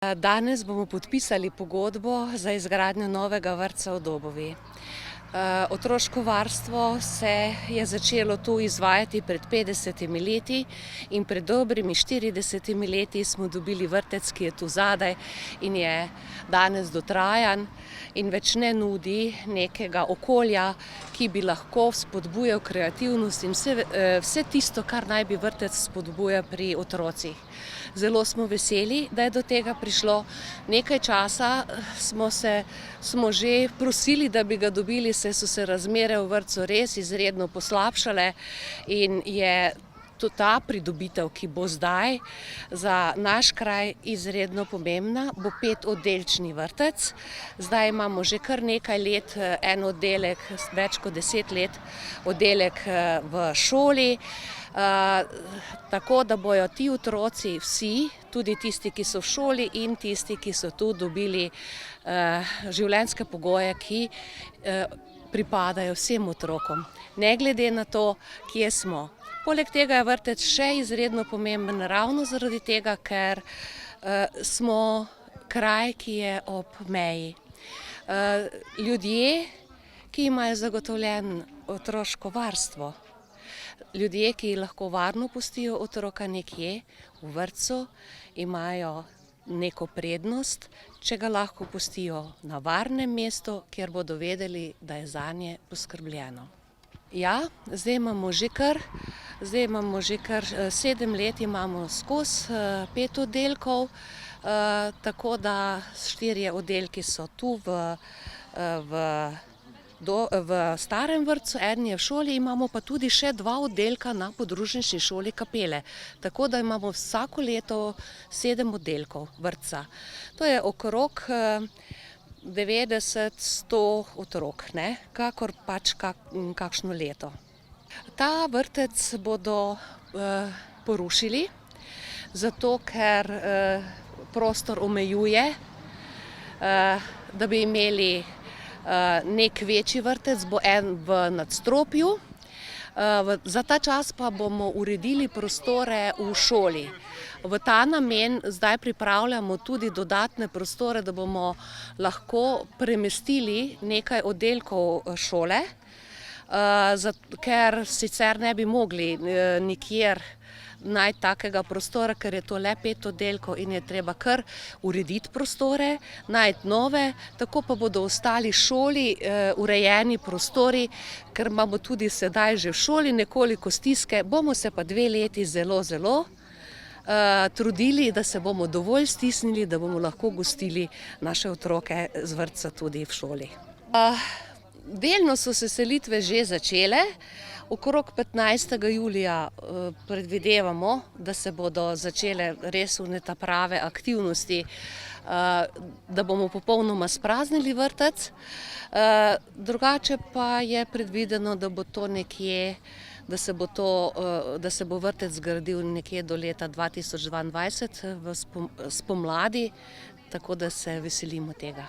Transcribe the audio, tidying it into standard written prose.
Danes bomo podpisali pogodbo za izgradnjo novega vrtca v Dobovi. Otroško varstvo se je začelo tu izvajati pred 50 leti in pred dobrimi 40 leti smo dobili vrtec, ki je tu zadaj in je danes dotrajan in več ne nudi nekega okolja, ki bi lahko spodbujal kreativnost in vse tisto, kar naj bi vrtec spodbujal pri otrocih. Zelo smo veseli, da je do tega prišlo. Nekaj časa smo že prosili, da bi ga dobili, saj so se razmere v vrtcu res izredno poslabšale in je tudi ta pridobitev, ki bo zdaj za naš kraj izredno pomembna, bo 5-oddelčni vrtec. Zdaj imamo že kar nekaj let en oddelek, več kot 10 let, oddelek v šoli. Tako da bojo ti otroci vsi, tudi tisti, ki so v šoli in tisti, ki so tu dobili življenjske pogoje, ki pripadajo vsem otrokom, ne glede na to, kje smo. Poleg tega je vrtec še izredno pomemben ravno zaradi tega, ker smo kraj, ki je ob meji. Ljudje, ki imajo zagotovljeno otroško varstvo, ljudje, ki lahko varno pustijo otroka nekje v vrtcu, imajo neko prednost, če ga lahko pustijo na varnem mestu, kjer bodo vedeli, da je zanje poskrbljeno. Ja, zdaj imamo že kar 7 let imamo skozi 5 oddelkov, tako da 4 oddelki so tu v starem vrtcu, eden je v šoli, imamo pa tudi še 2 oddelka na podružnični šoli Kapele. Tako da imamo vsako leto 7 oddelkov vrtca. To je okrog 90-100 otrok, kakor pač kakšno leto. Ta vrtec bodo porušili, zato ker prostor omejuje, da bi imeli nek večji vrtec, bo en v nadstropju. Za ta čas pa bomo uredili prostore v šoli. V ta namen zdaj pripravljamo tudi dodatne prostore, da bomo lahko premestili nekaj oddelkov šole, ker sicer ne bi mogli nikjer najti takega prostora, ker je to le 5 oddelkov in je treba kar urediti prostore, najti nove, tako pa bodo ostali šoli urejeni prostori, ker imamo tudi sedaj že v šoli nekoliko stiske, bomo se pa 2 leti zelo trudili, da se bomo dovolj stisnili, da bomo lahko gostili naše otroke z vrtca tudi v šoli. Delno so se selitve že začele. Okrog 15. julija predvidevamo, da se bodo začele res ta prave aktivnosti, da bomo popolnoma spraznili vrtec. Drugače pa je predvideno, da bo to nekje, da se bo vrtec zgradil nekje do leta 2022 spomladi, tako da se veselimo tega.